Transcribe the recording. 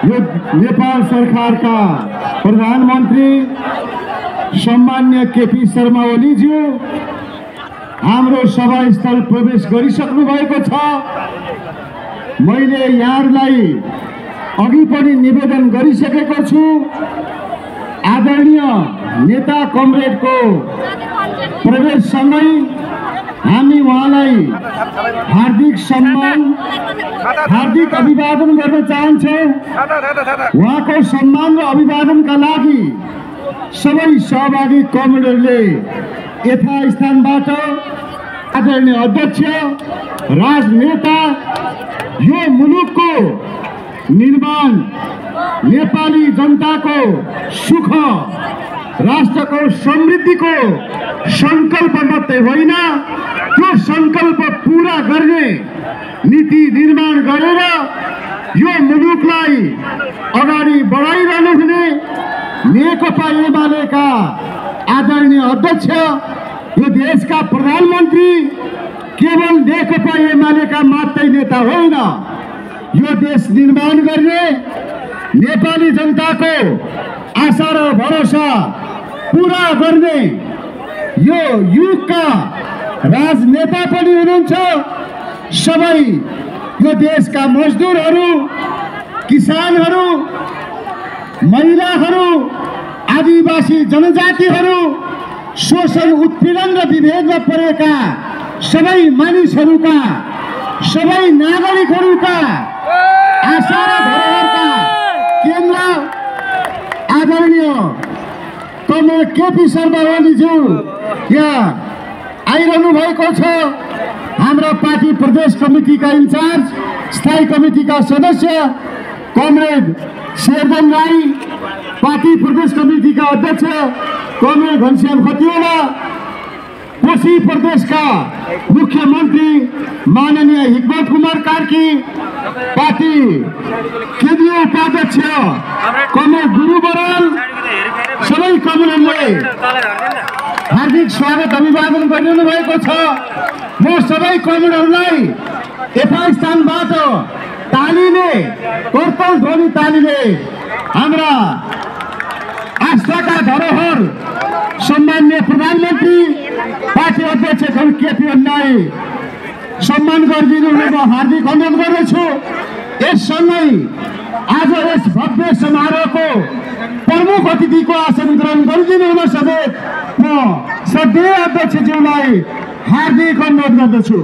यो नेपाल सरकारका प्रधानमन्त्री सम्मान्य केपी शर्मा ओलीज्यू हाम्रो सभास्थल प्रवेश गरिसक्नु भएको छ। मैले यहाँहरूलाई अघि पनि निवेदन गरिसकेको छु। आदरणीय नेता कमरेडको प्रवेशसँगै हामी उहाँलाई हार्दिक सम्मान हार्दिक अभिवादन गर्न चाहन्छौँ। उहाँको सम्मान र अभिवादनका लागि सबै सहभागी कमरेडले यथास्थानबाट आदरणीय अध्यक्ष राजनेता यो मुलुकको निर्माण नेपाली जनताको सुख राष्ट्रको समृद्धिको संकल्प मात्रै होइन, त्यो संकल्प पूरा गर्ने नीति निर्माण गरेर यो मुलुकलाई अगाडि बढाइरहनु हुने नेकपा एमालेका आदरणीय अध्यक्ष यो देशका प्रधानमन्त्री केवल नेकपा एमालेका मात्रै नेता होइन, यो देश निर्माण गर्ने नेपाली जनताको आशा र भरोसा पूरा गर्ने यो युगका राजनेता पनि हुनुहुन्छ। सबै यो देशका मजदुरहरू, किसानहरू, महिलाहरू, आदिवासी जनजातिहरू, शोषण उत्पीडन र विभेदमा परेका सबै मानिसहरूका, सबै नागरिकहरूका आशा र धरोहरका केन्द्र आदरणीय कमरेड केपी शर्मा ओलीज्यू यहाँ आइरहनु भएको छ। हाम्रो पार्टी प्रदेश कमिटीका इन्चार्ज, स्थायी कमिटीका सदस्य कमरेड शेरबहादुर राई, पार्टी प्रदेश कमिटीका अध्यक्ष कमरेड घनश्याम खतिवडा, कोशी प्रदेशका मुख्यमन्त्री माननीय हिक्मत कुमार कार्की, पार्टी केन्द्रीय उपाध्यक्ष कमरेड गुरु बराल, सबै कमरेडले हार्दिक स्वागत अभिवादन गरिरहनु भएको छ। म सबै कमरेडहरूलाई यथास्थानबाट तालीले, करताल ध्वनि तालीले हाम्रा आस्थाका धरोहर सम्मान्य प्रधानमन्त्री पार्टी अध्यक्ष केपी ओलीलाई सम्मान गरिदिनु हुन म हार्दिक अनुरोध गर्दछु। यससँगै आज यस भव्य समारोहको प्रमुख अतिथिको आसन ग्रहण गरिदिनु हुन समेत म श्रद्धेय अध्यक्षज्यूलाई हार्दिक अनुरोध गर्दछु।